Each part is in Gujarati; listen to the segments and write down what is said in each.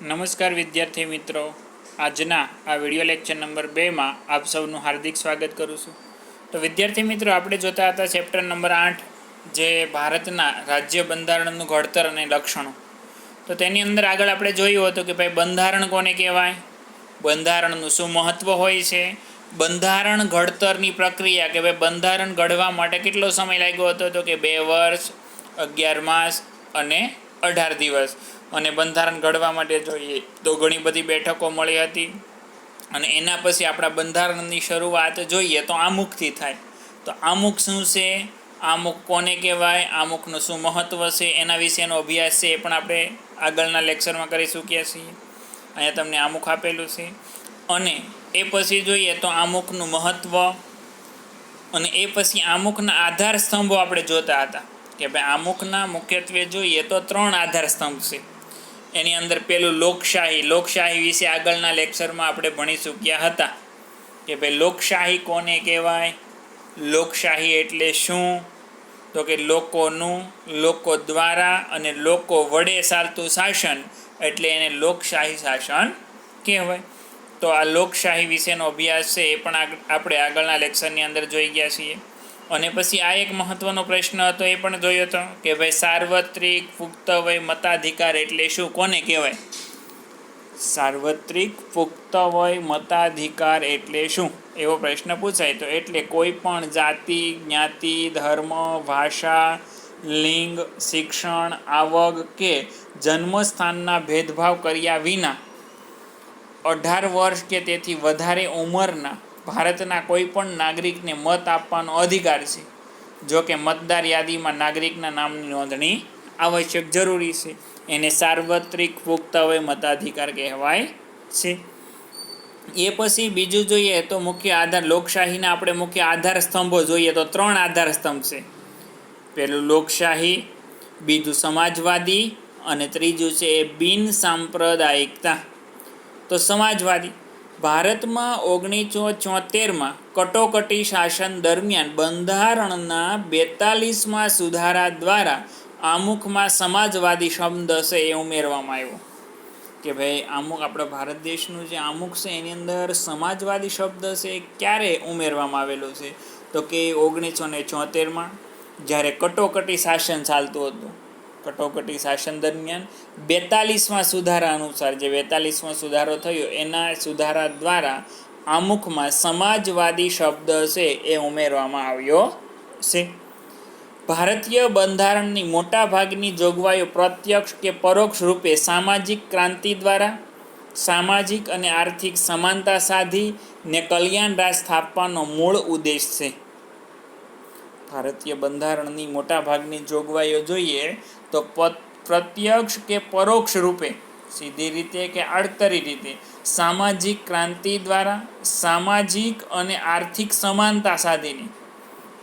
નમસ્કાર વિદ્યાર્થી મિત્રો, આજના આ વિડિયો લેક્ચર નંબર 2માં આપ સૌનું હાર્દિક સ્વાગત કરું છું. તો વિદ્યાર્થી મિત્રો, આપણે જોતા હતા ચેપ્ટર નંબર 8, જે ભારતના રાજ્ય બંધારણનું ઘડતર અને લક્ષણો. તો તેની અંદર આગળ આપણે જોયું હતું કે ભાઈ બંધારણ કોને કહેવાય, બંધારણનું શું મહત્ત્વ હોય છે, બંધારણ ઘડતરની પ્રક્રિયા કે ભાઈ બંધારણ ઘડવા માટે કેટલો સમય લાગ્યો હતો, તો કે 2 વર્ષ 11 માસ અને 18 દિવસ. અને બંધારણ ઘડવા માટે જોઈએ તો ઘણી બધી બેઠકો મળી હતી. અને એના પછી આપણા બંધારણની શરૂઆત જોઈએ તો આમુખથી થાય. તો આમુખ શું છે, આમુખ કોને કહેવાય, આમુખનું શું મહત્ત્વ છે, એના વિશેનો અભ્યાસ છે એ પણ આપણે આગળના લેક્ચરમાં કરી ચૂક્યા છીએ. અહીંયા તમને આમુખ આપેલું છે. અને એ પછી જોઈએ તો આમુખનું મહત્ત્વ, અને એ પછી આમુખના આધાર સ્તંભો આપણે જોતા હતા કે ભાઈ આમુખના મુખ્યત્વે જોઈએ તો 3 આધાર સ્તંભ છે. એની અંદર પેલું લોકશાહી વિશે આગળના લેક્ચરમાં આપણે ભણી ચૂક્યા હતા કે ભાઈ લોકશાહી કોને કહેવાય, લોકશાહી એટલે શું, તો કે લોકોનું, લોકો દ્વારા અને લોકો વડે ચાલતું શાસન, એટલે એને લોકશાહી શાસન કહેવાય. તો આ લોકશાહી વિશેનો અભ્યાસ છે એ પણ આપણે આગળના લેક્ચરની અંદર જોઈ ગયા છીએ. અને પછી આ એક મહત્ત્વનો પ્રશ્ન હતો એ પણ જોયો હતો કે ભાઈ સાર્વત્રિક પુખ્ત વય મતાધિકાર એટલે શું, કોને કહેવાય, સાર્વત્રિક પુખ્ત વય મતાધિકાર એટલે શું, એવો પ્રશ્ન પૂછાય. તો એટલે કોઈ પણ જાતિ, જ્ઞાતિ, ધર્મ, ભાષા, લિંગ, શિક્ષણ, આવક કે જન્મસ્થાનના ભેદભાવ કર્યા વિના 18 વર્ષ કે તેથી વધારે ઉંમરના ભારતના કોઈ પણ નાગરિકને મત આપવાનો અધિકાર છે. જો કે મતદાર યાદીમાં નાગરિકના નામની નોંધણી આવશ્યક જરૂરી છે. એને સાર્વત્રિક પુખ્ત વય મતાધિકાર કહેવાય છે. એ પછી બીજું જોઈએ તો મુખ્ય આધાર, લોકશાહીના આપણે મુખ્ય આધાર સ્તંભો જોઈએ તો 3 આધાર સ્તંભ છે. પહેલું લોકશાહી, બીજું સમાજવાદી અને ત્રીજું છે એ બિન સાંપ્રદાયિકતા. તો સમાજવાદી, ભારતમાં 1974માં કટોકટી શાસન દરમિયાન બંધારણના 42માં સુધારા દ્વારા આમુખમાં સમાજવાદી શબ્દ છે એ ઉમેરવામાં આવ્યો. કે ભાઈ આમુખ, આપણા ભારત દેશનું જે આમુખ છે એની અંદર સમાજવાદી શબ્દ છે એ ક્યારે ઉમેરવામાં આવેલો છે, તો કે 1974માં જ્યારે કટોકટી શાસન ચાલતું હતું. કટોકટી શાસન દરમિયાન 42માં સુધારા અનુસાર, જે 42માં સુધારો થયો એના સુધારા દ્વારા આમુખમાં સમાજવાદી શબ્દ છે એ ઉમેરવામાં આવ્યો છે. ભારતીય બંધારણની મોટાભાગની જોગવાઈઓ પ્રત્યક્ષ કે પરોક્ષ રૂપે સામાજિક ક્રાંતિ દ્વારા સામાજિક અને આર્થિક સમાનતા સાધી ને કલ્યાણ રાજ સ્થાપવાનો મૂળ ઉદ્દેશ છે. ભારતીય બંધારણની મોટાભાગની જોગવાઈઓ જોઈએ તો પ્રત્યક્ષ કે પરોક્ષ રૂપે, સીધી રીતે કે આડકરી રીતે, સામાજિક ક્રાંતિ દ્વારા સામાજિક અને આર્થિક સમાનતા સાધીને,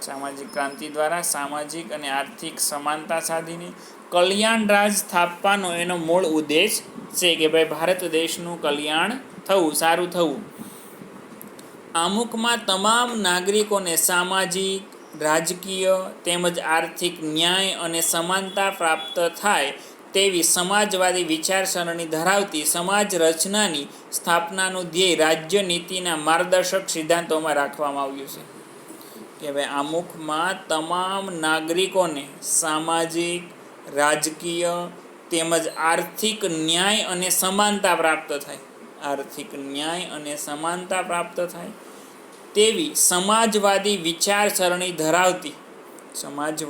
સામાજિક ક્રાંતિ દ્વારા સામાજિક અને આર્થિક સમાનતા સાધીને કલ્યાણ રાજ સ્થાપવાનો એનો મૂળ ઉદ્દેશ છે કે ભાઈ ભારત દેશનું કલ્યાણ થવું, સારું થવું. આમુખમાં તમામ નાગરિકોને સામાજિક, રાજકીય તેમજ આર્થિક ન્યાય અને સમાનતા પ્રાપ્ત થાય તેવી સમાજવાદી વિચારસરણી ધરાવતી સમાજ રચનાની સ્થાપનાનું ધ્યેય રાજ્ય નીતિના માર્ગદર્શક સિદ્ધાંતોમાં રાખવામાં આવ્યું છે. કે ભાઈ આમુખમાં તમામ નાગરિકોને સામાજિક, રાજકીય તેમજ આર્થિક ન્યાય અને સમાનતા પ્રાપ્ત થાય, આર્થિક ન્યાય અને સમાનતા પ્રાપ્ત થાય તેવી સમાજવાદી વિચારસરણી ધરાવતી સમાજ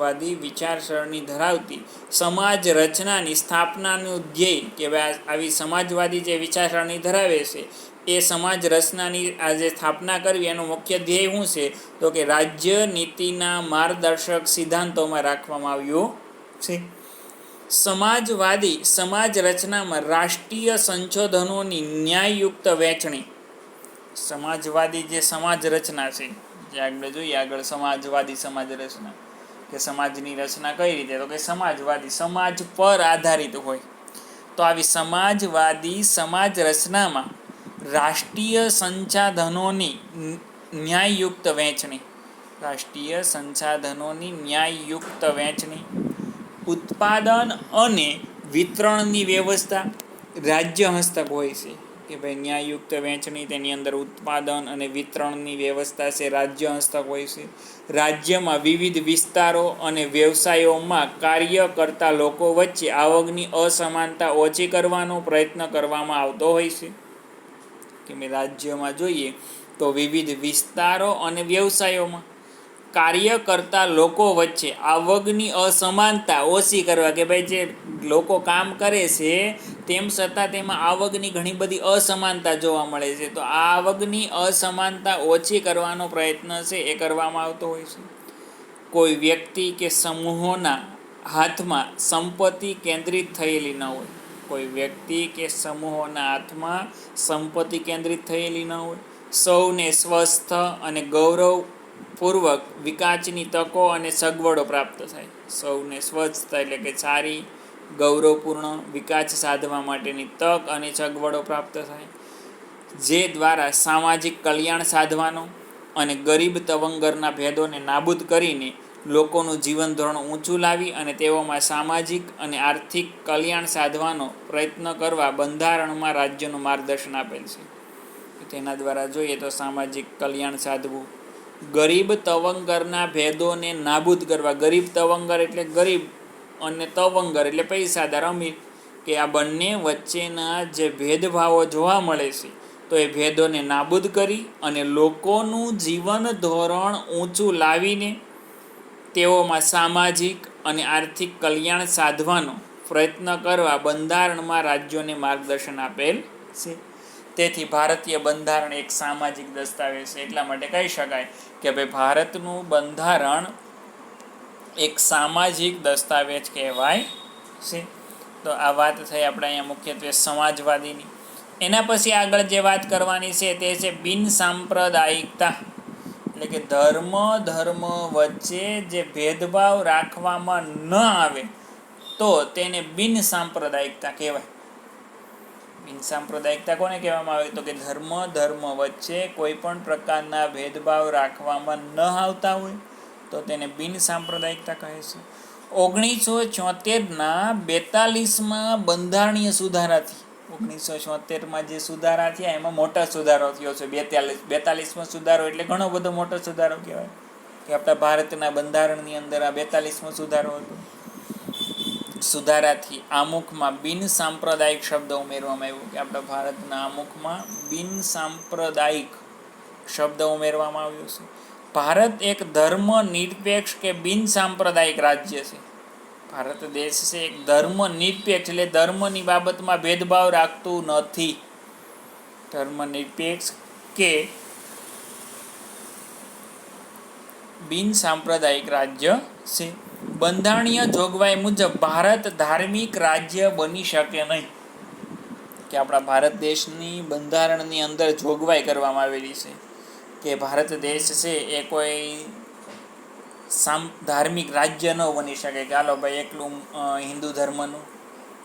રચનાની સ્થાપનાનું ધ્યેય, કે ભાઈ આવી સમાજવાદી જે વિચારસરણી ધરાવે છે એ સમાજ રચનાની આ જે સ્થાપના કરવી એનું મુખ્ય ધ્યેય શું છે, તો કે રાજ્ય નીતિના માર્ગદર્શક સિદ્ધાંતોમાં રાખવામાં આવ્યું છે. સમાજવાદી સમાજ રચનામાં રાષ્ટ્રીય સંશોધનોની ન્યાયયુક્ત વહેંચણી, સમાજવાદી જે સમાજ રચના છે, જે આગળ જોઈએ આગળ સમાજવાદી સમાજ રચના, કે સમાજની રચના કઈ રીતે, તો કે સમાજવાદી, સમાજ પર આધારિત હોય. તો આવી સમાજવાદી સમાજ રચનામાં રાષ્ટ્રીય સંસાધનોની ન્યાયયુક્ત વહેંચણી, રાષ્ટ્રીય સંસાધનોની ન્યાયયુક્ત વહેંચણી, ઉત્પાદન અને વિતરણની વ્યવસ્થા, રાજ્ય હસ્તક હોય છે કે ભાઈ ન્યાયયુક્ત વહેંચણી, તેની અંદર ઉત્પાદન અને વિતરણની વ્યવસ્થા છે, રાજ્ય હસ્તક હોય છે. રાજ્યમાં વિવિધ વિસ્તારો અને વ્યવસાયોમાં કાર્ય કરતા લોકો વચ્ચે આવકની અસમાનતા ઓછી કરવાનો પ્રયત્ન કરવામાં આવતો હોય છે. કે મેં રાજ્યમાં જોઈએ તો વિવિધ વિસ્તારો અને વ્યવસાયોમાં કાર્ય કરતા લોકો વચ્ચે આવકની અસમાનતા ઓછી કરવા, કે ભાઈ જે લોકો કામ કરે છે તેમ છતાં તેમાં આવકની ઘણી બધી અસમાનતા જોવા મળે છે, તો આ આવકની અસમાનતા ઓછી કરવાનો પ્રયત્ન છે એ કરવામાં આવતો હોય છે. કોઈ વ્યક્તિ કે સમૂહોના હાથમાં સંપત્તિ કેન્દ્રિત થયેલી ન હોય. કોઈ વ્યક્તિ કે સમૂહોના હાથમાં સંપત્તિ કેન્દ્રિત થયેલી ન હોય. સૌને સ્વસ્થ અને ગૌરવપૂર્વક વિકાસની તકો અને સગવડો પ્રાપ્ત થાય. સૌને સ્વચ્છતા એટલે કે સારી ગૌરવપૂર્ણ વિકાસ સાધવા માટેની તક અને સગવડો પ્રાપ્ત થાય, જે દ્વારા સામાજિક કલ્યાણ સાધવાનો અને ગરીબ તવંગરના ભેદોને નાબૂદ કરીને લોકોનું જીવન ધોરણ ઊંચું લાવી અને તેઓમાં સામાજિક અને આર્થિક કલ્યાણ સાધવાનો પ્રયત્ન કરવા બંધારણમાં રાજ્યનું માર્ગદર્શન આપેલ છે. તેના દ્વારા જોઈએ તો સામાજિક કલ્યાણ સાધવું, ગરીબ તવંગરના ભેદોને નાબૂદ કરવા. ગરીબ તવંગર એટલે ગરીબ અને તવંગર એટલે પૈસાદાર અમીર, કે આ બંને વચ્ચેના જે ભેદભાવો જોવા મળે છે તો એ ભેદોને નાબૂદ કરી અને લોકોનું જીવન ધોરણ ઊંચું લાવીને તેઓમાં સામાજિક અને આર્થિક કલ્યાણ સાધવાનો પ્રયત્ન કરવા બંધારણમાં રાજ્યોને માર્ગદર્શન આપેલ છે. તેથી ભારતીય બંધારણ એક સામાજિક દસ્તાવેજ છે. એટલા માટે કહી શકાય કે ભાઈ ભારતનું બંધારણ એક સામાજિક દસ્તાવેજ કહેવાય છે. તો આ વાત થઈ આપણે અહીંયા મુખ્યત્વે સમાજવાદીની. એના પછી આગળ જે વાત કરવાની છે તે છે બિન સાંપ્રદાયિકતા, એટલે કે ધર્મ વચ્ચે જે ભેદભાવ રાખવામાં ન આવે તો તેને બિન સાંપ્રદાયિકતા કહેવાય. બિન સાંપ્રદાયિકતા કોને કહેવામાં આવે તો કે ધર્મ વચ્ચે કોઈ પણ પ્રકારના ભેદભાવ રાખવામાં ન આવતા હોય તો તેને બિન સાંપ્રદાયિકતા કહે છે. 1974ના 42માં બંધારણીય સુધારાથી, 1974માં જે સુધારા થયા એમાં મોટા સુધારો થયો છે. 42માં સુધારો એટલે ઘણો બધો મોટો સુધારો કહેવાય કે આપણા ભારતના બંધારણની અંદર આ 42મો સુધારો હતો. સુધારાથી આમુખમાં બિન સાંપ્રદાયિક શબ્દ ઉમેરવામાં આવ્યો, કે આપણા ભારતના આમુખમાં બિન સાંપ્રદાયિક શબ્દ ઉમેરવામાં આવ્યો છે. ભારત એક ધર્મ નિરપેક્ષ કે બિન સાંપ્રદાયિક રાજ્ય છે. ભારત દેશ છે એક ધર્મ નિરપેક્ષ એટલે ધર્મની બાબતમાં ભેદભાવ રાખતું નથી. ધર્મ નિરપેક્ષ કે બિન સાંપ્રદાયિક રાજ્ય છે. બંધારણીય જોગવાઈ મુજબ ભારત ધાર્મિક રાજ્ય બની શકે નહીં, કે આપણા ભારત દેશની બંધારણની અંદર જોગવાઈ કરવામાં આવેલી છે કે ભારત દેશ છે એ કોઈ ધાર્મિક રાજ્ય ન બની શકે, કે હાલો ભાઈ એકલું હિન્દુ ધર્મનું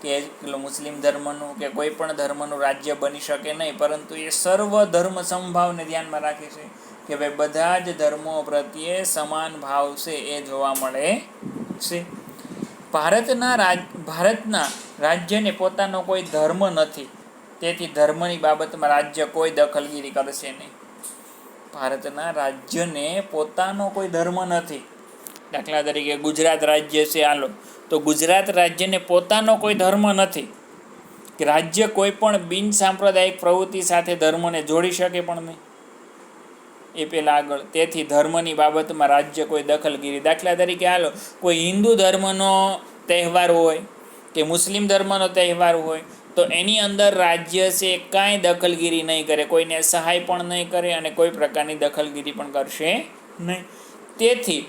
કે એકલું મુસ્લિમ ધર્મનું કે કોઈ પણ ધર્મનું રાજ્ય બની શકે નહીં, પરંતુ એ સર્વ ધર્મ સમભાવને ધ્યાનમાં રાખે છે કે ભાઈ બધા જ ધર્મો પ્રત્યે સમાન ભાવ છે એ જોવા મળે છે. ભારતના રાજ્યને પોતાનો કોઈ ધર્મ નથી, તેથી ધર્મની બાબતમાં રાજ્ય કોઈ દખલગીરી કરશે નહીં. ભારતના રાજ્યને પોતાનો કોઈ ધર્મ નથી. દાખલા તરીકે ગુજરાત રાજ્ય છે હાલો, તો ગુજરાત રાજ્યને પોતાનો કોઈ ધર્મ નથી, કે રાજ્ય કોઈ પણ બિન સાંપ્રદાયિક પ્રવૃત્તિ સાથે ધર્મને જોડી શકે પણ નહીં. એ પહેલાં આગળ, તેથી ધર્મની બાબતમાં રાજ્ય કોઈ દખલગીરી. દાખલા તરીકે હાલો કોઈ હિન્દુ ધર્મનો તહેવાર હોય કે મુસ્લિમ ધર્મનો તહેવાર હોય તો એની અંદર રાજ્ય છે કાંઈ દખલગીરી નહીં કરે, કોઈને સહાય પણ નહીં કરે અને કોઈ પ્રકારની દખલગીરી પણ કરશે નહીં. તેથી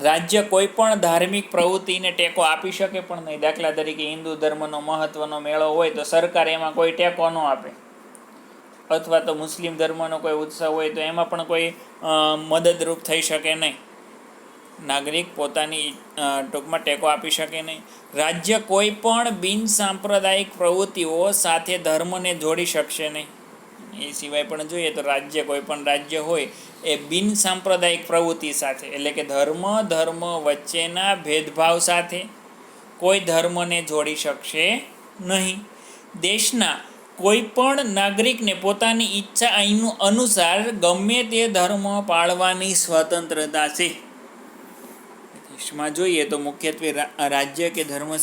રાજ્ય કોઈ પણ ધાર્મિક પ્રવૃત્તિને ટેકો આપી શકે પણ નહીં. દાખલા તરીકે હિન્દુ ધર્મનો મહત્ત્વનો મેળો હોય તો સરકાર એમાં કોઈ ટેકો ન આપે, અથવા તો મુસ્લિમ ધર્મનો કોઈ ઉત્સવ હોય તો એમાં પણ કોઈ મદદરૂપ થઈ શકે નહીં. નાગરિક પોતાની ટૂંકમાં ટેકો આપી શકે નહીં. રાજ્ય કોઈ પણ બિન સાંપ્રદાયિક પ્રવૃત્તિઓ સાથે ધર્મને જોડી શકશે નહીં. એ સિવાય પણ જોઈએ તો રાજ્ય કોઈ પણ રાજ્ય હોય એ બિન સાંપ્રદાયિક પ્રવૃત્તિ સાથે એટલે કે ધર્મ વચ્ચેના ભેદભાવ સાથે કોઈ ધર્મને જોડી શકશે નહીં. દેશના કોઈ પણ નાગરિકને પોતાની ઈચ્છા અનુસાર ગમે તે ધર્મ પાળવાની સ્વતંત્રતા છે. દેશમાં જોઈએ તો મુખ્યત્વે રાજ્ય કે ધર્મ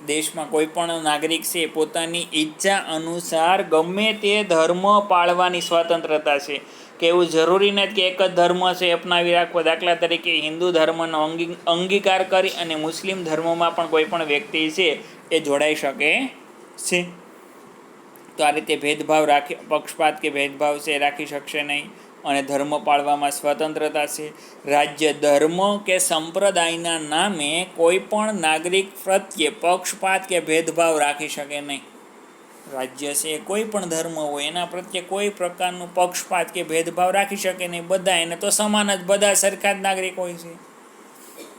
દેશમાં કોઈ પણ નાગરિક છે પોતાની ઈચ્છા અનુસાર ગમે તે ધર્મ પાળવાની સ્વતંત્રતા છે. કે એવું જરૂરી નથી કે એક જ ધર્મ છે અપનાવી રાખવો. દાખલા તરીકે હિન્દુ ધર્મનો અંગીકાર કરી અને મુસ્લિમ ધર્મમાં પણ કોઈ પણ વ્યક્તિ છે એ જોડાઈ શકે છે. તો આ રીતે ભેદભાવ પક્ષપાત કે ભેદભાવ છે રાખી શકશે નહીં અને ધર્મ પાળવામાં સ્વતંત્રતા છે. રાજ્ય ધર્મ કે સંપ્રદાયના નામે કોઈ પણ નાગરિક પ્રત્યે પક્ષપાત કે ભેદભાવ રાખી શકે નહીં. રાજ્ય છે કોઈ પણ ધર્મ હોય એના પ્રત્યે કોઈ પ્રકારનું પક્ષપાત કે ભેદભાવ રાખી શકે નહીં. બધા એને તો સમાન જ, બધા સરખા જ નાગરિક હોય છે.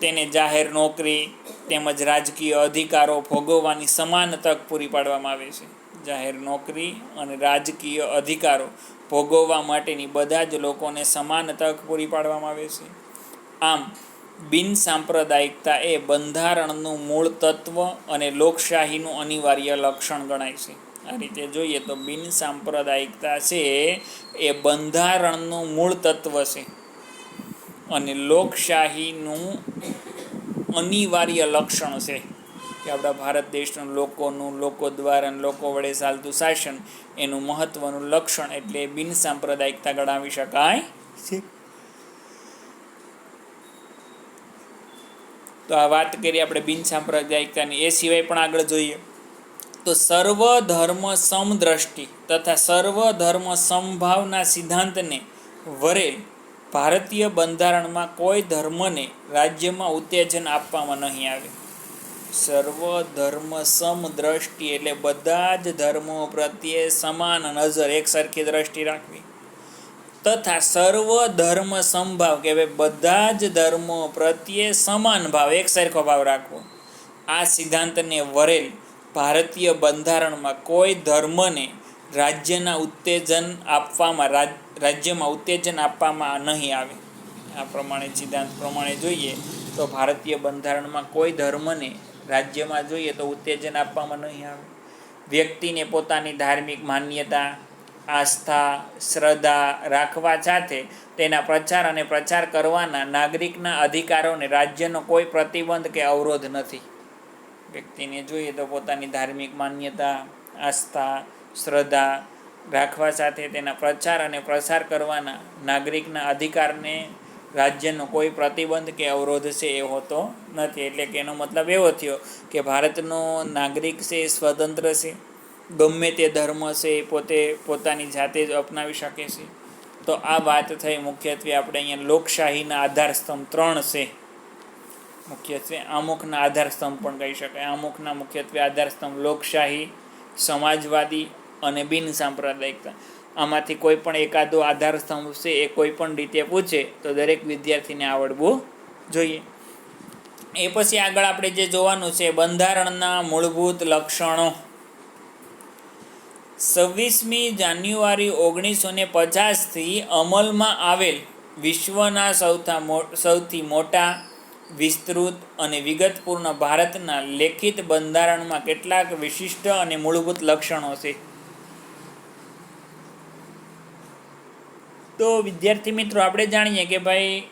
તેને જાહેર નોકરી તેમજ રાજકીય અધિકારો ભોગવવાની સમાન તક પૂરી પાડવામાં આવે છે. જાહેર નોકરી અને રાજકીય અધિકારો ભોગવવા માટેની બધા જ લોકોને સમાન તક પૂરી પાડવામાં આવે છે. આમ બિનસાંપ્રદાયિકતા એ બંધારણનું મૂળ તત્વ અને લોકશાહીનું અનિવાર્ય લક્ષણ ગણાય છે. આ રીતે જોઈએ તો બિનસાંપ્રદાયિકતા છે એ બંધારણનું મૂળ તત્વ છે અને લોકશાહીનું અનિવાર્ય લક્ષણ છે. કે આપણા ભારત દેશનું લોકો દ્વારા લોકો વડે ચાલતું શાસન એનું મહત્વનું લક્ષણ એટલે બિનસાંપ્રદાયિકતા ગણાવી શકાય છે. તો આ વાત કરીએ આપણે બિનસાંપ્રદાયિકતાની. એ સિવાય પણ આગળ જોઈએ તો સર્વધર્મ સમદ્રષ્ટિ તથા સર્વધર્મ સમભાવના સિદ્ધાંતને વરેલ ભારતીય બંધારણમાં કોઈ ધર્મને રાજ્યમાં ઉત્તેજન આપવામાં નહીં આવે. સર્વધર્મ સમદ્રષ્ટિ એટલે બધા જ ધર્મો પ્રત્યે સમાન નજર, એક સરખી દ્રષ્ટિ રાખવી. તથા સર્વધર્મ સમભાવ કે ભાઈ બધા જ ધર્મો પ્રત્યે સમાન ભાવ, એક સરખો ભાવ રાખવો. આ સિદ્ધાંતને વરેલ ભારતીય બંધારણમાં કોઈ ધર્મને રાજ્યમાં ઉત્તેજન આપવામાં નહીં આવે. આ પ્રમાણે સિદ્ધાંત પ્રમાણે જોઈએ તો ભારતીય બંધારણમાં કોઈ ધર્મને રાજ્યમાં જોઈએ તો ઉત્તેજન આપવામાં નહીં આવે. વ્યક્તિને પોતાની ધાર્મિક માન્યતા, આસ્થા, શ્રદ્ધા રાખવા સાથે તેના પ્રચાર અને પ્રચાર કરવાના નાગરિકના અધિકારોને રાજ્યનો કોઈ પ્રતિબંધ કે અવરોધ નથી. વ્યક્તિને જોઈએ તો પોતાની ધાર્મિક માન્યતા, આસ્થા, શ્રદ્ધા રાખવા સાથે તેના પ્રચાર અને પ્રસાર કરવાના નાગરિકના અધિકારને રાજ્યનો કોઈ પ્રતિબંધ કે અવરોધ છે એ હોતો નથી. એટલે કે એનો મતલબ એવો થયો કે ભારતનો નાગરિક છે એ સ્વતંત્ર છે, ગમે તે ધર્મ છે એ પોતાની જાતે જ અપનાવી શકે છે. તો આ વાત થઈ મુખ્યત્વે આપણે અહીંયા લોકશાહીના આધારસ્તંભ 3 છે. મુખ્યત્વે આમુખના આધારસ્તંભ પણ કહી શકાય. આમુખના મુખ્યત્વે આધારસ્તંભ લોકશાહી, સમાજવાદી અને બિનસાંપ્રદાયિકતા. આમાંથી કોઈ પણ એકાદો આધારસ્તંભ છે એ કોઈ પણ રીતે પૂછે તો દરેક વિદ્યાર્થીને આવડવું જોઈએ. એ પછી આગળ આપણે જે જોવાનું છે બંધારણના મૂળભૂત લક્ષણો. 26મી જાન્યુઆરી 1950થી અમલમાં આવેલ વિશ્વના સૌથી મોટા, વિસ્તૃત અને વિગતપૂર્ણ ભારતના લેખિત બંધારણમાં કેટલાક વિશિષ્ટ અને મૂળભૂત લક્ષણો છે. તો વિદ્યાર્થી મિત્રો આપણે જાણીએ કે ભાઈ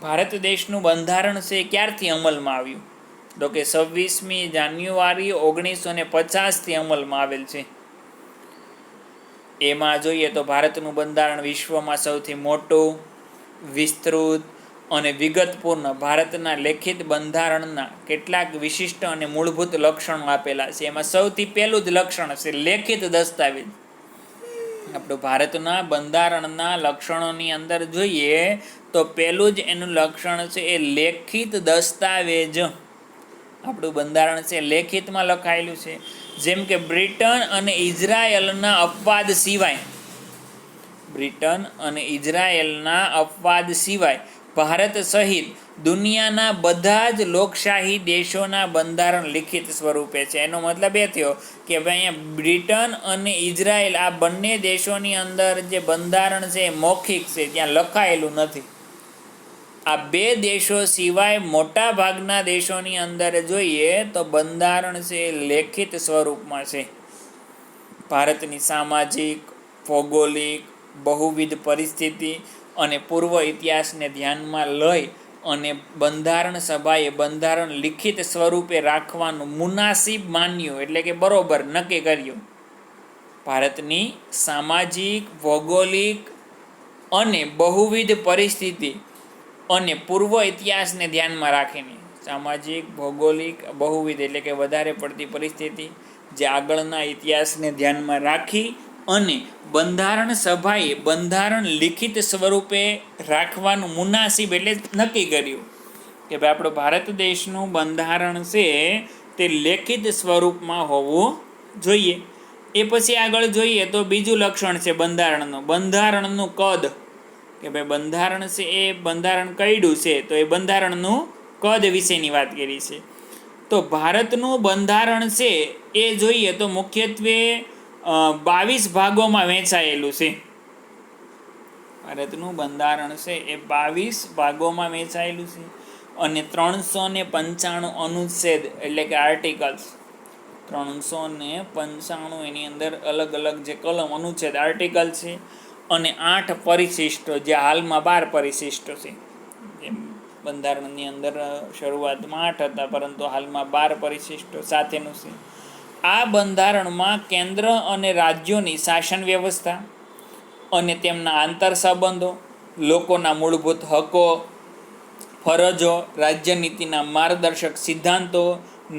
ભારત દેશનું બંધારણ છે ક્યારથી અમલમાં આવ્યું? તો કે 26મી જાન્યુઆરી 1950થી અમલમાં આવેલ છે. એમાં જોઈએ તો ભારતનું બંધારણ વિશ્વમાં સૌથી મોટું, વિસ્તૃત અને વિગતપૂર્ણ ભારતના લેખિત બંધારણના કેટલાક વિશિષ્ટ અને મૂળભૂત લક્ષણો આપેલા છે. એમાં સૌથી પહેલું જ લક્ષણ છે લેખિત દસ્તાવેજ. આપણું ભારતના બંધારણના લક્ષણોની અંદર જોઈએ તો પહેલું જ એનું લક્ષણ છે એ લેખિત દસ્તાવેજ. આપણું બંધારણ છે લેખિતમાં લખાયેલું છે. જેમ કે બ્રિટન અને ઇઝરાયલના અપવાદ સિવાય ભારત સહિત દુનિયાના બધા જ લોકશાહી દેશોના બંધારણ લિખિત સ્વરૂપે છે. એનો મતલબ એ થયો કે ભાઈ અહીંયા બ્રિટન અને ઇઝરાયલ આ બંને દેશોની અંદર જે બંધારણ છે એ મૌખિક છે, ત્યાં લખાયેલું નથી. આ બે દેશો સિવાય મોટા ભાગના દેશોની અંદર જોઈએ તો બંધારણ છે લેખિત સ્વરૂપમાં છે. ભારતની સામાજિક, ભૌગોલિક, બહુવિધ પરિસ્થિતિ અને પૂર્વ ઇતિહાસને ધ્યાનમાં લઈ અને બંધારણ સભાએ બંધારણ લિખિત સ્વરૂપે રાખવાનું મુનાસિબ માન્યું, એટલે કે બરોબર નક્કી કર્યું. ભારતની સામાજિક, ભૌગોલિક અને બહુવિધ પરિસ્થિતિ અને પૂર્વ ઇતિહાસને ધ્યાનમાં રાખીને, સામાજિક, ભૌગોલિક, બહુવિધ એટલે કે વધારે પડતી પરિસ્થિતિ, જે આગળના ઇતિહાસને ધ્યાનમાં રાખી અને બંધારણ સભાએ બંધારણ લિખિત સ્વરૂપે રાખવાનું મુનાસિબ એટલે નક્કી કર્યું કે ભાઈ આપણો ભારત દેશનું બંધારણ છે તે લેખિત સ્વરૂપમાં હોવું જોઈએ. એ પછી આગળ જોઈએ તો બીજું લક્ષણ છે બંધારણનું, બંધારણનું કદ, કે ભાઈ બંધારણ છે એ બંધારણ કયડું છે તો એ બંધારણનું કદ વિશેની વાત કરી છે. તો ભારતનું બંધારણ છે એ જોઈએ તો મુખ્યત્વે 22 ભાગોમાં વહેંચાયેલું છે. ભારતનું બંધારણ છે એ 22 ભાગોમાં વહેંચાયેલું છે અને 395 અનુચ્છેદ એટલે કે આર્ટિકલ્સ, 395 એની અંદર અલગ અલગ જે કલમ, અનુચ્છેદ, આર્ટિકલ છે અને 8 પરિશિષ્ટો, જે હાલમાં 12 પરિશિષ્ટો છે. જેમ બંધારણની અંદર શરૂઆતમાં 8 હતા પરંતુ હાલમાં 12 પરિશિષ્ટો સાથેનું છે. આ બંધારણમાં કેન્દ્ર અને રાજ્યોની શાસન વ્યવસ્થા અને તેમના આંતર સંબંધો, લોકોના મૂળભૂત હકો, ફરજો, રાજ્યનીતિના માર્ગદર્શક સિદ્ધાંતો,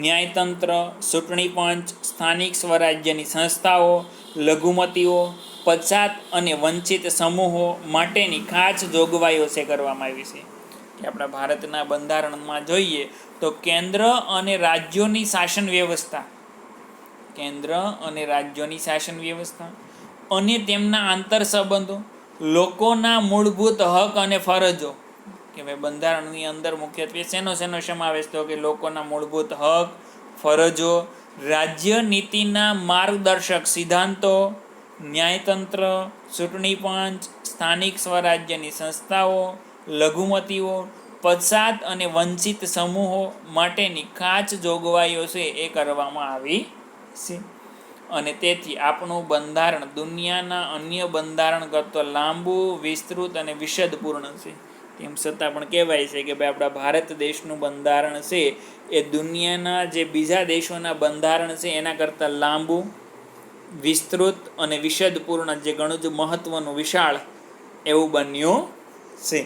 ન્યાયતંત્ર, ચૂંટણી પંચ, સ્થાનિક સ્વરાજ્યની સંસ્થાઓ, લઘુમતીઓ, પછાત અને વંચિત સમૂહો માટેની ખાસ જોગવાઈઓ છે કરવામાં આવી છે. કે આપણા ભારતના બંધારણમાં જોઈએ તો કેન્દ્ર અને રાજ્યોની શાસન વ્યવસ્થા, કેન્દ્ર અને રાજ્યોની શાસન વ્યવસ્થા અને તેમના આંતર સંબંધો, લોકોના મૂળભૂત હક અને ફરજો, કે ભાઈ બંધારણની અંદર મુખ્યત્વે શેનો સમાવેશ થયો કે લોકોના મૂળભૂત હક, ફરજો, રાજ્ય નીતિના માર્ગદર્શક સિદ્ધાંતો, ન્યાયતંત્ર, ચૂંટણી પંચ, સ્થાનિક સ્વરાજ્યની સંસ્થાઓ, લઘુમતીઓ, પછાત અને વંચિત સમૂહો માટેની ખાસ જોગવાઈઓ છે એ કરવામાં આવી છે. અને તેથી આપણું બંધારણ દુનિયાના અન્ય બંધારણ કરતાં લાંબુ, વિસ્તૃત અને વિશદપૂર્ણ છે. તેમ છતાં પણ કહેવાય છે કે ભાઈ આપણા ભારત દેશનું બંધારણ છે એ દુનિયાના જે બીજા દેશોના બંધારણ છે એના કરતાં લાંબુ, વિસ્તૃત અને વિશદપૂર્ણ, જે ઘણું જ મહત્ત્વનું, વિશાળ એવું બન્યું છે.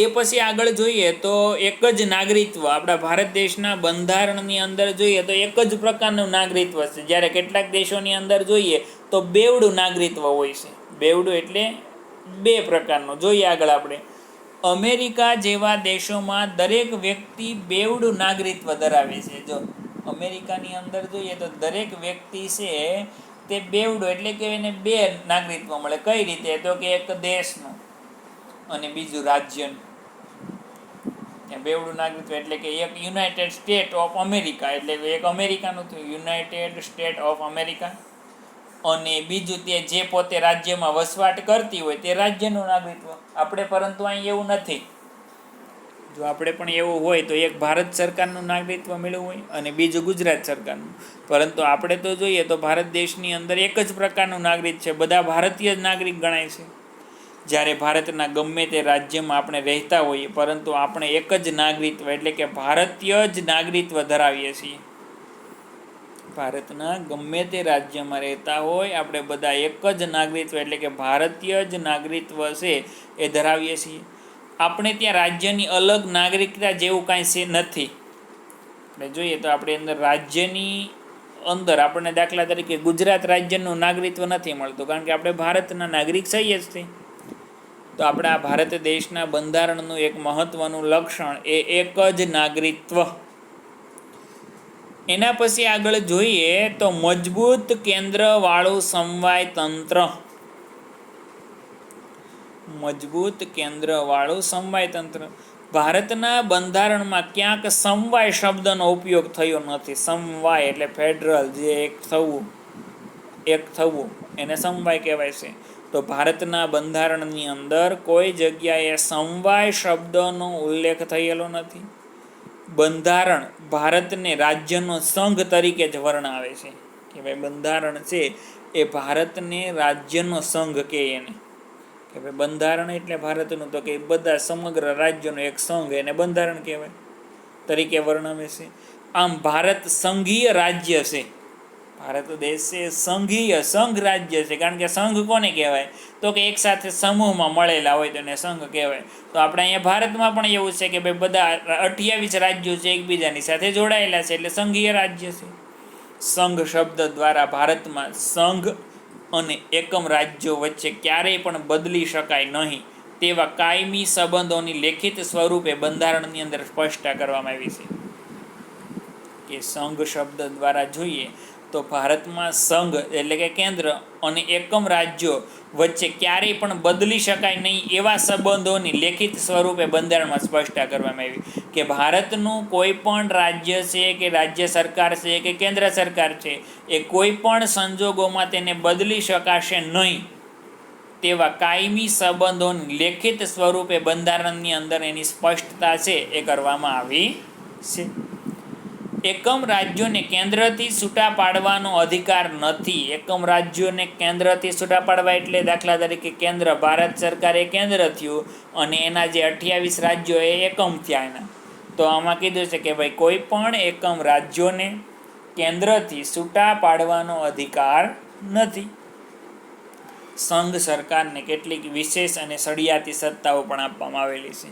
એ પછી આગળ જોઈએ તો એક જ નાગરિકત્વ, આપણા ભારત દેશના બંધારણની અંદર જોઈએ તો એક જ પ્રકારનું નાગરિકત્વ છે, જ્યારે કેટલાક દેશોની અંદર જોઈએ તો બેવડું નાગરિકત્વ હોય છે. બેવડું એટલે 2 પ્રકારનું. જોઈએ આગળ આપણે અમેરિકા જેવા દેશોમાં દરેક વ્યક્તિ બેવડું નાગરિકત્વ ધરાવે છે. જો અમેરિકાની અંદર જોઈએ તો દરેક વ્યક્તિ છે તે બેવડું એટલે કે એને 2 નાગરિકત્વ મળે. કઈ રીતે? તો કે એક દેશનું અને બીજું રાજ્યનું. બેવડું નાગરિકત્વ એટલે કે એક યુનાઇટેડ સ્ટેટ ઓફ અમેરિકા, એટલે એક અમેરિકાનું થયું યુનાઇટેડ સ્ટેટ ઓફ અમેરિકા, અને બીજું તે જે પોતે રાજ્યમાં વસવાટ કરતી હોય તે રાજ્યનું નાગરિકત્વ. આપણે પરંતુ અહીં એવું નથી. જો આપણે પણ એવું હોય તો એક ભારત સરકારનું નાગરિકત્વ મેળવવું હોય અને બીજું ગુજરાત સરકારનું. પરંતુ આપણે તો જોઈએ તો ભારત દેશની અંદર એક જ પ્રકારનું નાગરિક છે, બધા ભારતીય જ નાગરિક ગણાય છે. જ્યારે ભારતના ગમે તે રાજ્યમાં આપણે રહેતા હોઈએ પરંતુ આપણે એક જ નાગરિકત્વ એટલે કે ભારતીય જ નાગરિકત્વ ધરાવીએ છીએ. ભારતના ગમે તે રાજ્યમાં રહેતા હોય આપણે બધા એક જ નાગરિકત્વ એટલે કે ભારતીય જ નાગરિકત્વ છે એ ધરાવીએ છીએ. આપણે ત્યાં રાજ્યની અલગ નાગરિકતા જેવું કાંઈ છે નથી. આપણે જોઈએ તો આપણે અંદર રાજ્યની અંદર આપણને દાખલા તરીકે ગુજરાત રાજ્યનું નાગરિકત્વ નથી મળતું, કારણ કે આપણે ભારતના નાગરિક છીએ જ તે. તો આપણા ભારત દેશના બંધારણનું એક મહત્ત્વનું લક્ષણ એ એક જ નાગરિકત્વ. એના પછી આગળ જોઈએ તો મજબૂત કેન્દ્રવાળું સમવાય તંત્ર. મજબૂત કેન્દ્રવાળું સમવાય તંત્ર. ભારતના બંધારણમાં ક્યાંક સમવાય શબ્દનો ઉપયોગ થયો નથી. સમવાય એટલે ફેડરલ, જે એક થવું એને સમવાય કહેવાય છે. તો ભારતના બંધારણની અંદર કોઈ જગ્યાએ સમવાય શબ્દનો ઉલ્લેખ થયેલો નથી. બંધારણ ભારતને રાજ્યનો સંઘ તરીકે જ વર્ણવે છે કે ભાઈ બંધારણ છે એ ભારતને રાજ્યનો સંઘ કે એને કે ભાઈ બંધારણ એટલે ભારતનું તો કે બધા સમગ્ર રાજ્યનો એક સંઘ એને બંધારણ કહેવાય તરીકે વર્ણવે છે. આમ ભારત સંઘીય રાજ્ય છે. ભારત દેશ એ સંઘીય સંઘ રાજ્ય છે. કારણ કે સંઘ કોને કહેવાય તો કે એક સાથે સમૂહમાં મળેલા હોય તો એને સંઘ કહેવાય. તો આપણે અહીંયા ભારતમાં પણ એવું છે કે ભાઈ બધા 28 રાજ્યો છે એકબીજાની સાથે જોડાયેલા છે એટલે સંઘીય રાજ્ય છે. સંઘ શબ્દ દ્વારા ભારતમાં સંઘ અને એકમ રાજ્યો વચ્ચે ક્યારેય પણ બદલી શકાય નહીં તેવા કાયમી સંબંધોની લેખિત સ્વરૂપે બંધારણની અંદર સ્પષ્ટતા કરવામાં આવી છે. કે સંઘ શબ્દ દ્વારા જોઈએ તો ભારતમાં સંઘ એટલે કે કેન્દ્ર અને એકમ રાજ્યો વચ્ચે ક્યારેય પણ બદલી શકાય નહીં એવા સંબંધોની લેખિત સ્વરૂપે બંધારણમાં સ્પષ્ટતા કરવામાં આવી કે ભારતનું કોઈ પણ રાજ્ય છે કે રાજ્ય સરકાર છે કે કેન્દ્ર સરકાર છે એ કોઈ પણ સંજોગોમાં તેને બદલી શકાશે નહીં તેવા કાયમી સંબંધોની લેખિત સ્વરૂપે બંધારણની અંદર એની સ્પષ્ટતા છે એ કરવામાં આવી છે. એકમ રાજ્યોને કેન્દ્રથી છૂટા પાડવાનો અધિકાર નથી. એકમ રાજ્યોને કેન્દ્રથી છૂટા પાડવા એટલે દાખલા તરીકે કેન્દ્ર ભારત સરકાર એ કેન્દ્ર થયું અને એના જે 28 રાજ્યો એ એકમ થયા એના. તો આમાં કીધું છે કે ભાઈ કોઈ પણ એકમ રાજ્યોને કેન્દ્રથી છૂટા પાડવાનો અધિકાર નથી. સંઘ સરકારને કેટલીક વિશેષ અને સળિયાતી સત્તાઓ પણ આપવામાં આવેલી છે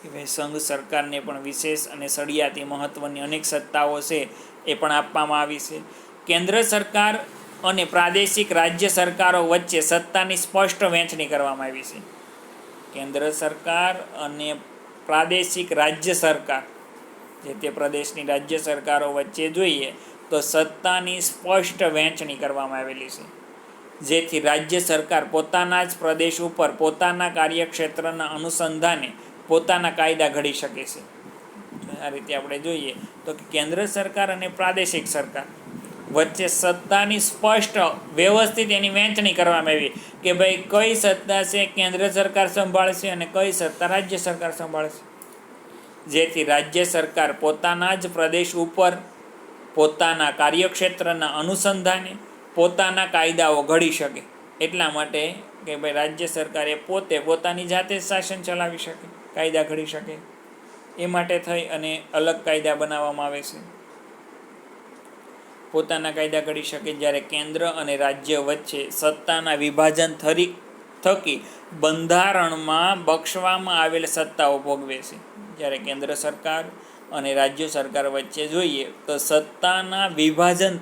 કે ભાઈ સંઘ સરકારને પણ વિશેષ અને સળિયાતી મહત્ત્વની અનેક સત્તાઓ છે એ પણ આપવામાં આવી છે. કેન્દ્ર સરકાર અને પ્રાદેશિક રાજ્ય સરકારો વચ્ચે સત્તાની સ્પષ્ટ વહેંચણી કરવામાં આવી છે. કેન્દ્ર સરકાર અને પ્રાદેશિક રાજ્ય સરકાર જે તે પ્રદેશની રાજ્ય સરકારો વચ્ચે જોઈએ તો સત્તાની સ્પષ્ટ વહેંચણી કરવામાં આવેલી છે જેથી રાજ્ય સરકાર પોતાના જ પ્રદેશ ઉપર પોતાના કાર્યક્ષેત્રના અનુસંધાને પોતાના કાયદા ઘડી શકે છે. આ રીતે આપણે જોઈએ તો કે કેન્દ્ર સરકાર અને પ્રાદેશિક સરકાર વચ્ચે સત્તાની સ્પષ્ટ વ્યવસ્થિત એની વહેંચણી કરવામાં આવી કે ભાઈ કઈ સત્તા છે કેન્દ્ર સરકાર સંભાળશે અને કઈ સત્તા રાજ્ય સરકાર સંભાળશે, જેથી રાજ્ય સરકાર પોતાના જ પ્રદેશ ઉપર પોતાના કાર્યક્ષેત્રના અનુસંધાને પોતાના કાયદાઓ ઘડી શકે. એટલા માટે કે ભાઈ રાજ્ય સરકારે પોતે પોતાની જાતે જ શાસન ચલાવી શકે, કાયદા ઘડી શકે, એ માટે થઈ અને અલગ કાયદા બનાવવામાં આવે છે. પોતાના કાયદા ઘડી શકે. જ્યારે કેન્દ્ર અને રાજ્ય વચ્ચે સત્તાના વિભાજન થકી બંધારણમાં બક્ષવામાં આવેલ સત્તાઓ ભોગવે છે. જ્યારે કેન્દ્ર સરકાર અને રાજ્ય સરકાર વચ્ચે જોઈએ તો સત્તાના વિભાજન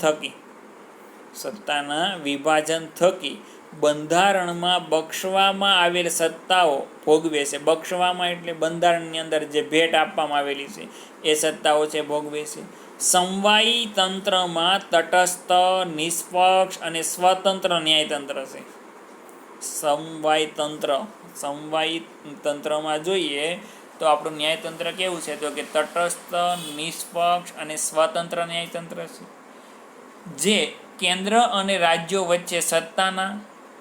થકી બંધારણમાં બક્ષવામાં આવેલ સત્તાઓ ભોગવે છે. બક્ષવામાં એટલે બંધારણની અંદર જે ભેટ આપવામાં આવેલી છે એ સત્તાઓ છે ભોગવે છે. સમવાયી તંત્રમાં તટસ્થ, નિષ્પક્ષ અને સ્વતંત્ર ન્યાયતંત્ર છે. સમવાયી તંત્રમાં જોઈએ તો આપણું ન્યાયતંત્ર કેવું છે તો કે તટસ્થ, નિષ્પક્ષ અને સ્વતંત્ર ન્યાયતંત્ર છે. જે કેન્દ્ર અને રાજ્યો વચ્ચે સત્તાના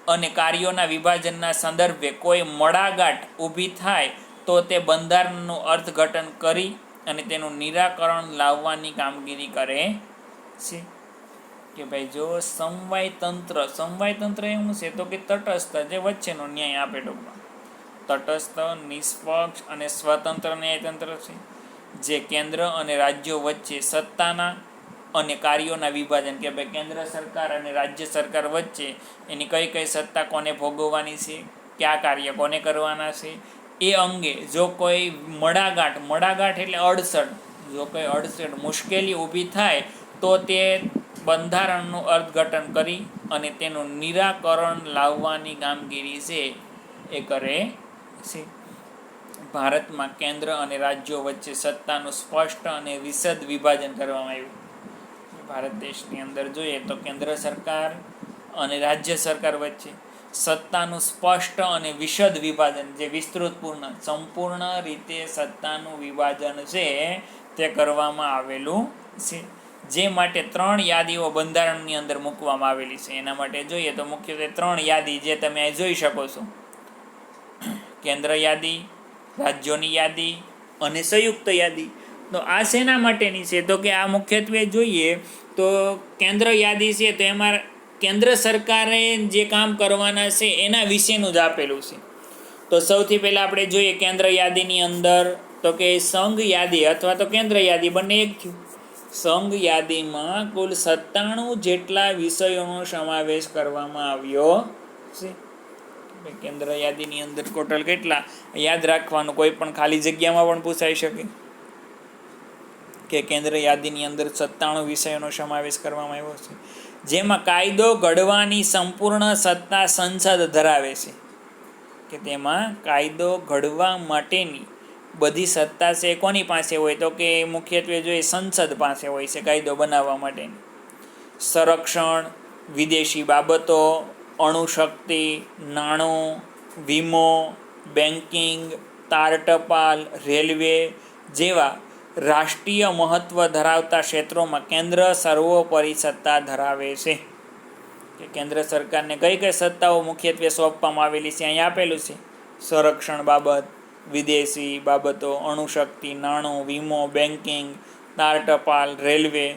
અને કાર્યોના વિભાજનના સંદર્ભે કોઈ મડાગાંઠ ઊભી થાય તો તે બંધારણનું અર્થઘટન કરી અને તેનું નિરાકરણ લાવવાની કામગીરી કરે છે. કે ભાઈ જો સમવાય તંત્ર એવું છે તો કે તટસ્થ, જે વચ્ચેનો ન્યાય આપે. ટૂંકમાં તટસ્થ, નિષ્પક્ષ અને સ્વતંત્ર ન્યાયતંત્ર છે. જે કેન્દ્ર અને રાજ્યો વચ્ચે સત્તાના અને કાર્યોના વિભાજન, કે ભાઈ કેન્દ્ર સરકાર અને રાજ્ય સરકાર વચ્ચે એની કઈ કઈ સત્તા કોને ભોગવવાની છે, કયા કાર્ય કોને કરવાના છે એ અંગે જો કોઈ મડાગાંઠ એટલે અડચણ, જો કોઈ અડચણ મુશ્કેલી ઊભી થાય તો તે બંધારણનું અર્થઘટન કરી અને તેનું નિરાકરણ લાવવાની કામગીરી છે એ કરે છે. ભારતમાં કેન્દ્ર અને રાજ્યો વચ્ચે સત્તાનું સ્પષ્ટ અને વિશદ વિભાજન કરવામાં આવ્યું. ભારત દેશની અંદર જોઈએ તો કેન્દ્ર સરકાર અને રાજ્ય સરકાર વચ્ચે સત્તાનું સ્પષ્ટ અને વિશદ વિભાજન, જે સંપૂર્ણ રીતે સત્તાનું વિભાજન છે તે કરવામાં આવેલું છે. જે માટે 3 યાદીઓ બંધારણની અંદર મૂકવામાં આવેલી છે. એના માટે જોઈએ તો મુખ્યત્વે 3 યાદી જે તમે અહીં જોઈ શકો છો, કેન્દ્ર યાદી, રાજ્યોની યાદી અને સંયુક્ત યાદી. તો આ શેના માટેની છે? તો કે આ મુખ્યત્વે જોઈએ તો કેન્દ્ર યાદી છે તો એમાં કેન્દ્ર સરકારે જે કામ કરવાના છે એના વિશેનું જ આપેલું છે. તો સૌથી પહેલાં આપણે જોઈએ કેન્દ્ર યાદીની અંદર તો કે સંઘ યાદી અથવા તો કેન્દ્ર યાદી બંને એક થયું. સંઘ યાદીમાં કુલ 97 જેટલા વિષયોનો સમાવેશ કરવામાં આવ્યો છે. કેન્દ્ર યાદીની અંદર ટોટલ કેટલા યાદ રાખવાનું, કોઈ પણ ખાલી જગ્યામાં પણ પૂછાઈ શકે કે કેન્દ્ર યાદીની અંદર 97 વિષયોનો સમાવેશ કરવામાં આવ્યો છે, જેમાં કાયદો ઘડવાની સંપૂર્ણ સત્તા સંસદ ધરાવે છે. કે તેમાં કાયદો ઘડવા માટેની બધી સત્તા છે કોની પાસે હોય? તો કે મુખ્યત્વે જોઈએ સંસદ પાસે હોય છે કાયદો બનાવવા માટેની. સંરક્ષણ, વિદેશી બાબતો, અણુશક્તિ, નાણું, વીમો, બેન્કિંગ, તાર ટપાલ, રેલવે જેવા રાષ્ટ્રીય મહત્ત્વ ધરાવતા ક્ષેત્રોમાં કેન્દ્ર સર્વોપરી સત્તા ધરાવે છે. કે કેન્દ્ર સરકારને કઈ કઈ સત્તાઓ મુખ્યત્વે સોંપવામાં આવેલી છે અહીં આપેલું છે. સંરક્ષણ બાબત, વિદેશી બાબતો, અણુશક્તિ, નાણું, વીમો, બેન્કિંગ, તાર ટપાલ, રેલવે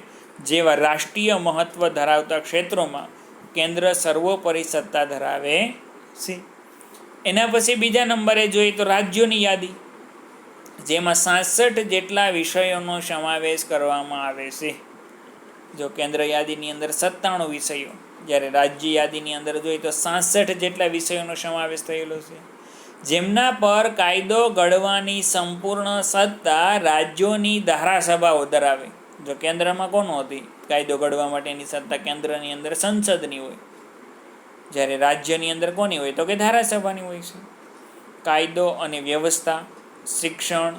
જેવા રાષ્ટ્રીય મહત્ત્વ ધરાવતા ક્ષેત્રોમાં કેન્દ્ર સર્વોપરી સત્તા ધરાવે છે. એના પછી બીજા નંબરે જોઈએ તો રાજ્યોની યાદી, જેમાં 67 જેટલા વિષયોનો સમાવેશ કરવામાં આવે છે. જો કેન્દ્ર યાદીની અંદર 97 વિષયો, જ્યારે રાજ્ય યાદીની અંદર જોઈએ તો 67 જેટલા વિષયોનો સમાવેશ થયેલો છે, જેમના પર કાયદો ઘડવાની સંપૂર્ણ સત્તા રાજ્યોની ધારાસભાઓ ધરાવે. જો કેન્દ્રમાં કોનો હતી કાયદો ઘડવા માટેની સત્તા? કેન્દ્રની અંદર સંસદની હોય, જ્યારે રાજ્યની અંદર કોની હોય? તો કે ધારાસભાની હોય છે. કાયદો અને વ્યવસ્થા, શિક્ષણ,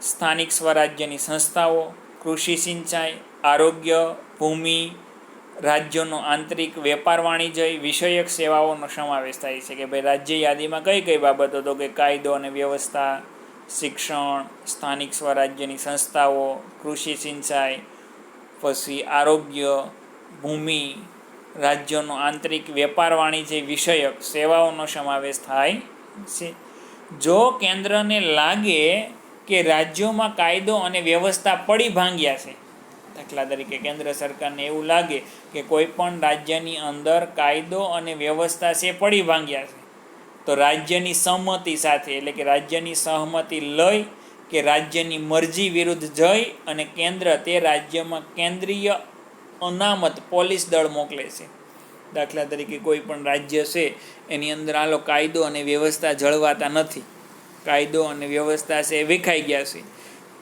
સ્થાનિક સ્વરાજ્યની સંસ્થાઓ, કૃષિ સિંચાઈ, આરોગ્ય, ભૂમિ, રાજ્યોનો આંતરિક વેપાર વાણિજ્ય વિષયક સેવાઓનો સમાવેશ થાય છે. કે ભાઈ રાજ્ય યાદીમાં કઈ કઈ બાબતો? તો કે કાયદો અને વ્યવસ્થા, શિક્ષણ, સ્થાનિક સ્વરાજ્યની સંસ્થાઓ, કૃષિ સિંચાઈ, પછી આરોગ્ય, ભૂમિ, રાજ્યોનો આંતરિક વેપાર વાણિજ્ય વિષયક સેવાઓનો સમાવેશ થાય છે. જો કેન્દ્રને લાગે કે રાજ્યોમાં કાયદો અને વ્યવસ્થા પડી ભાંગ્યા છે, દાખલા તરીકે કેન્દ્ર સરકારને એવું લાગે કે કોઈ પણ રાજ્યની અંદર કાયદો અને વ્યવસ્થા છે પડી ભાંગ્યા છે, તો રાજ્યની સંમતિ સાથે એટલે કે રાજ્યની સહમતિ લઈ કે રાજ્યની મરજી વિરુદ્ધ જઈ અને કેન્દ્ર તે રાજ્યમાં કેન્દ્રીય અનામત પોલીસ દળ મોકલે છે. દાખલા તરીકે કોઈ પણ રાજ્ય છે એની અંદર આલો કાયદો અને વ્યવસ્થા જળવાતા નથી, કાયદો અને વ્યવસ્થા છે વિખાઈ ગયા છે,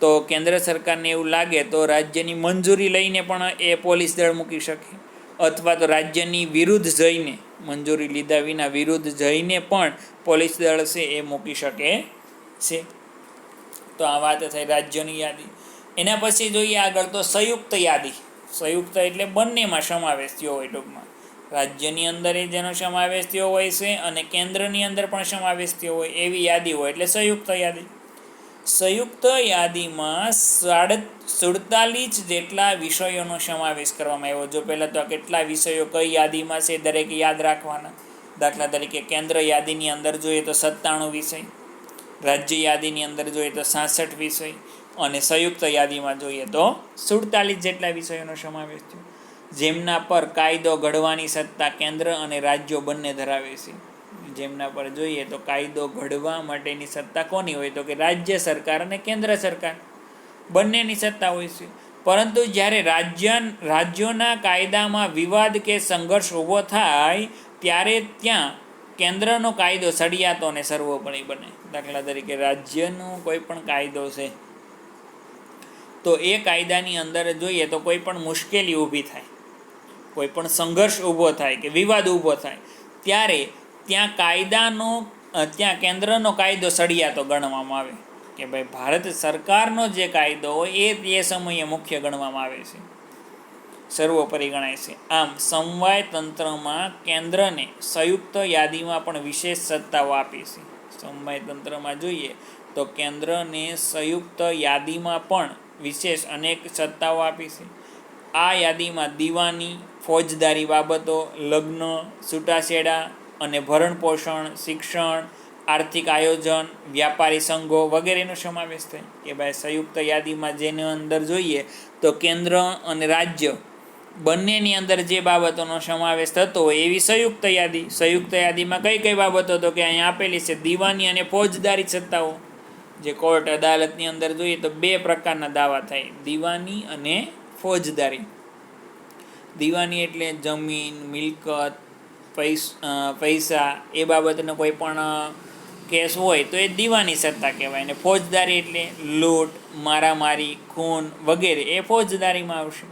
તો કેન્દ્ર સરકારને એવું લાગે તો રાજ્યની મંજૂરી લઈને પણ એ પોલીસ દળ મૂકી શકે, અથવા તો રાજ્યની વિરુદ્ધ જઈને મંજૂરી લીધા વિના વિરુદ્ધ જઈને પણ પોલીસ દળ છે એ મૂકી શકે છે. તો આ વાત થઈ રાજ્યોની યાદી. એના પછી જોઈએ આગળ તો સંયુક્ત યાદી. સંયુક્ત એટલે બંનેમાં સમાવેશ થયો હોય, ટૂંકમાં રાજ્યની અંદર જેનો સમાવેશ થયો હોય છે અને કેન્દ્રની અંદર પણ સમાવેશ થયો હોય એવી યાદી હોય એટલે સંયુક્ત યાદી. સંયુક્ત યાદીમાં 47 જેટલા વિષયોનો સમાવેશ કરવામાં આવ્યો. જો પહેલાં તો કેટલા વિષયો કઈ યાદીમાં છે દરેક યાદ રાખવાના. દાખલા તરીકે કેન્દ્ર યાદીની અંદર જોઈએ તો 97 વિષય, રાજ્ય યાદીની અંદર જોઈએ તો 66 વિષય અને સંયુક્ત યાદીમાં જોઈએ તો 47 જેટલા વિષયોનો સમાવેશ થયો, જેમના પર કાયદો ઘડવાની સત્તા કેન્દ્ર અને રાજ્યો બંને ધરાવે છે. જેમના પર જોઈએ તો કાયદો ઘડવા માટેની સત્તા કોની હોય? તો કે રાજ્ય સરકાર અને કેન્દ્ર સરકાર બંનેની સત્તા હોય છે. પરંતુ જ્યારે રાજ્યોના કાયદામાં વિવાદ કે સંઘર્ષ ઊભો થાય ત્યારે ત્યાં કેન્દ્રનો કાયદો સળિયાતો અને સર્વોપરી બને. દાખલા તરીકે રાજ્યનો કોઈ પણ કાયદો છે તો એ કાયદાની અંદર જોઈએ તો કોઈ પણ મુશ્કેલી ઊભી થાય, કોઈ પણ સંઘર્ષ ઊભો થાય કે વિવાદ ઊભો થાય ત્યારે ત્યાં કેન્દ્રનો કાયદો સળિયાતો ગણવામાં આવે. કે ભાઈ ભારત સરકારનો જે કાયદો હોય એ સમયે મુખ્ય ગણવામાં આવે છે, સર્વોપરી ગણાય છે. આમ સમવાય તંત્રમાં કેન્દ્રને સંયુક્ત યાદીમાં પણ વિશેષ સત્તાઓ આપી છે. સમવાય તંત્રમાં જોઈએ તો કેન્દ્રને સંયુક્ત યાદીમાં પણ વિશેષ અનેક સત્તાઓ આપી છે. આ યાદીમાં દીવાની, ફોજદારી બાબતો, લગ્ન, છૂટાછેડા અને ભરણપોષણ, શિક્ષણ, આર્થિક આયોજન, વ્યાપારી સંઘો વગેરેનો સમાવેશ થાય. કે ભાઈ સંયુક્ત યાદીમાં જેની અંદર જોઈએ તો કેન્દ્ર અને રાજ્ય બંનેની અંદર જે બાબતોનો સમાવેશ થતો હોય એવી સંયુક્ત યાદી. સંયુક્ત યાદીમાં કઈ કઈ બાબતો તો કે અહીંયા આપેલી છે દીવાની અને ફોજદારી સત્તાઓ. જે કોર્ટ અદાલતની અંદર જોઈએ તો બે પ્રકારના દાવા થાય, દીવાની અને ફોજદારી. દીવાની એટલે જમીન, મિલકત, પૈસા એ બાબતનો કોઈ પણ કેસ હોય તો એ દીવાની સત્તા કહેવાય. અને ફોજદારી એટલે લૂંટ, મારામારી, ખૂન વગેરે એ ફોજદારીમાં આવશે.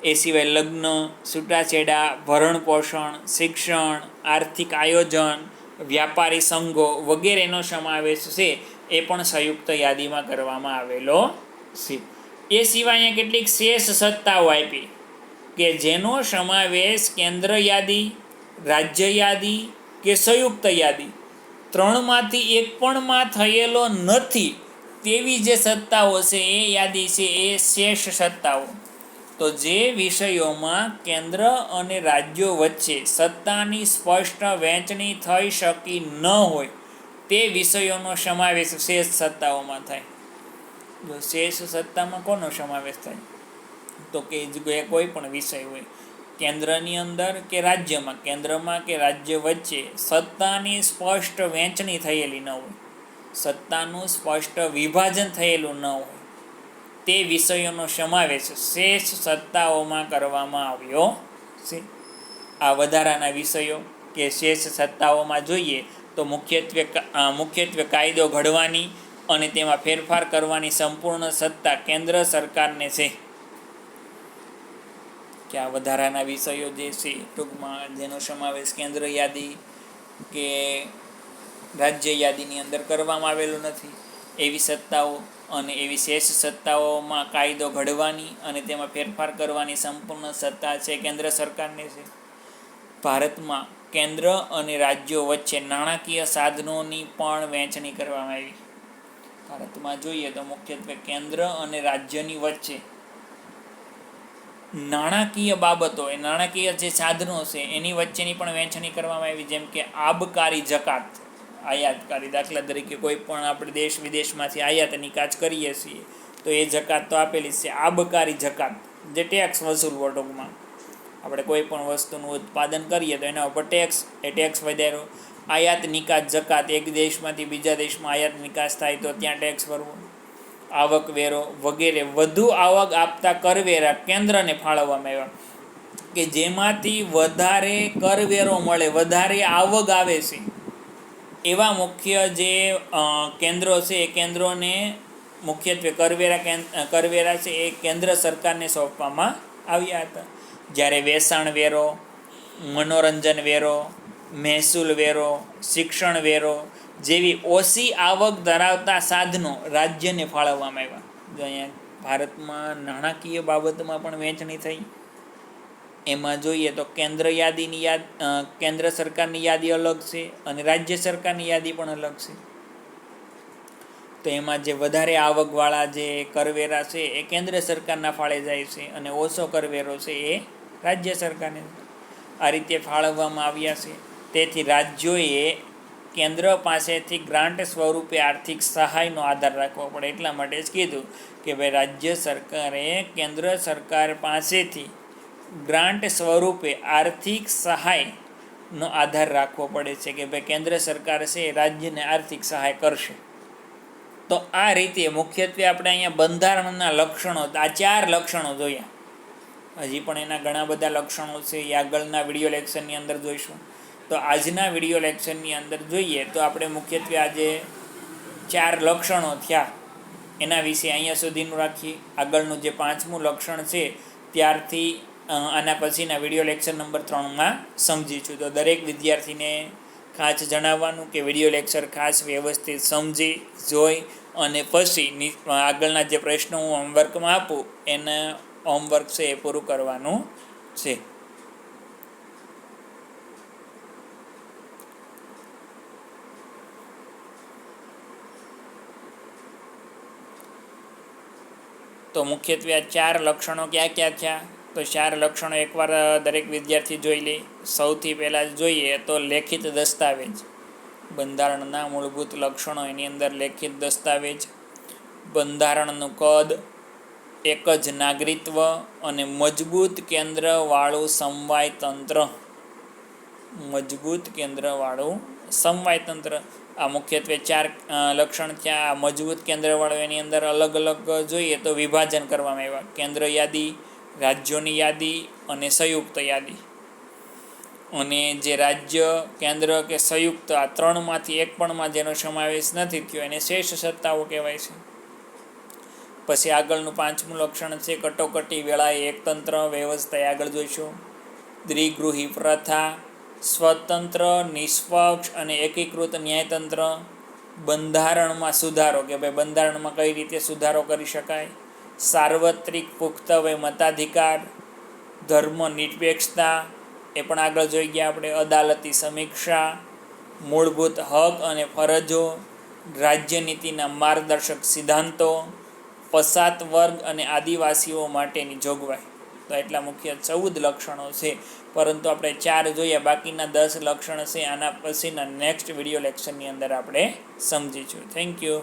એ સિવાય લગ્ન, છૂટાછેડા, ભરણપોષણ, શિક્ષણ, આર્થિક આયોજન, વ્યાપારી સંઘો વગેરેનો સમાવેશ છે એ પણ સંયુક્ત યાદીમાં કરવામાં આવેલો છે. એ સિવાય અહીંયા કેટલીક શેષ સત્તાઓ આપી કે જેનો સમાવેશ કેન્દ્ર યાદી, રાજ્ય યાદી કે સંયુક્ત યાદી ત્રણમાંથી એક પણમાં થયેલો નથી તેવી જે સત્તાઓ છે એ યાદી છે એ શેષ સત્તાઓ. તો જે વિષયોમાં કેન્દ્ર અને રાજ્યો વચ્ચે સત્તાની સ્પષ્ટ વહેંચણી થઈ શકી ન હોય તે વિષયોનો સમાવેશ શેષ સત્તાઓમાં થાય. જો શેષ સત્તામાં કોનો સમાવેશ થાય તો કે કોઈ પણ વિષય હોય કેન્દ્રની અંદર કે રાજ્યમાં, કેન્દ્રમાં કે રાજ્ય વચ્ચે સત્તાની સ્પષ્ટ વહેંચણી થયેલી ન હોય, સત્તાનું સ્પષ્ટ વિભાજન થયેલું ન હોય તે વિષયોનો સમાવેશ શેષ સત્તાઓમાં કરવામાં આવ્યો છે. આ વધારાના વિષયો કે શેષ સત્તાઓમાં જોઈએ તો મુખ્યત્વે કાયદો ઘડવાની અને તેમાં ફેરફાર કરવાની સંપૂર્ણ સત્તા કેન્દ્ર સરકારને છે. કે આ વધારાના વિષયો જે છે ટૂંકમાં જેનો સમાવેશ કેન્દ્ર યાદી કે રાજ્ય યાદીની અંદર કરવામાં આવેલો નથી એવી સત્તાઓ અને એવી શેષ સત્તાઓમાં કાયદો ઘડવાની અને તેમાં ફેરફાર કરવાની સંપૂર્ણ સત્તા છે કેન્દ્ર સરકારને છે. ભારતમાં કેન્દ્ર અને રાજ્યો વચ્ચે નાણાકીય સાધનોની પણ વહેંચણી કરવામાં આવી. ભારતમાં જોઈએ તો મુખ્યત્વે કેન્દ્ર અને રાજ્યની વચ્ચે નાણાકીય બાબતો એ નાણાકીય જે સાધનો છે એની વચ્ચેની પણ વહેંચણી કરવામાં આવી. જેમ કે આબકારી જકાત, આયાતકારી, દાખલા તરીકે કોઈ પણ આપણે દેશ વિદેશમાંથી આયાત નિકાસ કરીએ છીએ તો એ જકાત તો આપેલી છે. આબકારી જકાત જે ટેક્સ વસૂલવો, ટૂંકમાં આપણે કોઈ પણ વસ્તુનું ઉત્પાદન કરીએ તો એના ઉપર ટેક્સ, એ ટેક્સ વધાર્યો. આયાત નિકાસ જકાત, એક દેશમાંથી બીજા દેશમાં આયાત નિકાસ થાય તો ત્યાં ટેક્સ ભરવો. આવકવેરો વગેરે વધુ આવક આપતા કરવેરા કેન્દ્રને ફાળવવામાં આવ્યા કે જેમાંથી વધારે કરવેરો મળે, વધારે આવક આવે છે એવા મુખ્ય જે કેન્દ્રો છે એ કેન્દ્રોને મુખ્યત્વે કરવેરા છે એ કેન્દ્ર સરકારને સોંપવામાં આવ્યા હતા. જ્યારે વેચાણ વેરો, મનોરંજન વેરો, મહેસૂલ વેરો, શિક્ષણ વેરો જેવી ઓછી આવક ધરાવતા સાધનો રાજ્યને ફાળવવામાં આવ્યા. જો અહીંયા ભારતમાં નાણાકીય બાબતમાં પણ વહેંચણી થઈ. એમાં જોઈએ તો કેન્દ્ર સરકારની યાદી અલગ છે અને રાજ્ય સરકારની યાદી પણ અલગ છે. તો એમાં જે વધારે આવકવાળા જે કરવેરા છે એ કેન્દ્ર સરકારના ફાળે જાય છે અને ઓછો કરવેરો છે એ રાજ્ય સરકારને આ રીતે ફાળવવામાં આવ્યા છે. તેથી રાજ્યોએ કેન્દ્ર પાસેથી ગ્રાન્ટ સ્વરૂપે આર્થિક સહાયનો આધાર રાખવો પડે. એટલા માટે જ કીધું કે ભાઈ રાજ્ય સરકારે કેન્દ્ર સરકાર પાસેથી ગ્રાન્ટ સ્વરૂપે આર્થિક સહાયનો આધાર રાખવો પડે છે કે ભાઈ કેન્દ્ર સરકાર છે એ રાજ્યને આર્થિક સહાય કરશે. તો આ રીતે મુખ્યત્વે આપણે અહીંયા બંધારણના લક્ષણો, આ 4 લક્ષણો જોયા. હજી પણ એના ઘણા બધા લક્ષણો છે એ આગળના વિડીયો લેક્ચરની અંદર જોઈશું. તો આજના વિડીયો લેક્ચરની અંદર જોઈએ તો આપણે મુખ્યત્વે આજે 4 લક્ષણો થયા એના વિશે અહીંયા સુધીનું રાખીએ. આગળનું જે 5મું લક્ષણ છે ત્યારથી આના પછીના વિડીયો લેક્ચર નંબર 3માં સમજીશું. તો દરેક વિદ્યાર્થીને ખાસ જણાવવાનું કે વિડીયો લેક્ચર ખાસ વ્યવસ્થિત સમજી જોઈ અને પછી આગળના જે પ્રશ્નો હું હોમવર્કમાં આપું એને હોમવર્ક છે એ પૂરું કરવાનું છે. તો મુખ્યત્વે આ 4 લક્ષણો ક્યાં ક્યાં થયા? તો 4 લક્ષણો એકવાર દરેક વિદ્યાર્થી જોઈ લે. સૌથી પહેલાં જોઈએ તો લેખિત દસ્તાવેજ. બંધારણના મૂળભૂત લક્ષણો, એની અંદર લેખિત દસ્તાવેજ, બંધારણનું કદ, એક જ નાગરિકત્વ અને મજબૂત કેન્દ્રવાળું સમવાય તંત્ર. મજબૂત કેન્દ્રવાળું સમવાય તંત્ર. આ મુખ્યત્વે 4 લક્ષણ થયા. આ મજબૂત કેન્દ્રવાળું એની અંદર અલગ અલગ જોઈએ તો વિભાજન કરવામાં આવ્યા. કેન્દ્ર યાદી, રાજ્યોની યાદી અને સંયુક્ત યાદી. અને જે રાજ્ય, કેન્દ્ર કે સંયુક્ત આ 3માંથી એક પણમાં જેનો સમાવેશ નથી થયો એને શેષ સત્તાઓ કહેવાય છે. પછી આગળનું 5મું લક્ષણ છે કટોકટી વેળાએ એકતંત્ર વ્યવસ્થા. આગળ જોઈશું. દ્વિગૃહી પ્રથા, સ્વતંત્ર, નિષ્પક્ષ અને એકીકૃત ન્યાયતંત્ર. બંધારણમાં સુધારો, કે ભાઈ બંધારણમાં કઈ રીતે સુધારો કરી શકાય. સાર્વત્રિક પુખ્ત વય મતાધિકાર, ધર્મ નિરપેક્ષતા, એ પણ આગળ જોઈ ગયા આપણે. અદાલતી સમીક્ષા, મૂળભૂત હક અને ફરજો, રાજ્યનીતિના માર્ગદર્શક સિદ્ધાંતો, પછાત વર્ગ અને આદિવાસીઓ માટેની જોગવાઈ. તો એટલા મુખ્ય 14 લક્ષણો છે, પરંતુ આપણે 4 જોયા, બાકીના 10 લક્ષણ છે આના પછીના નેક્સ્ટ વિડીયો લેક્ચરની અંદર આપણે સમજીશું. Thank you.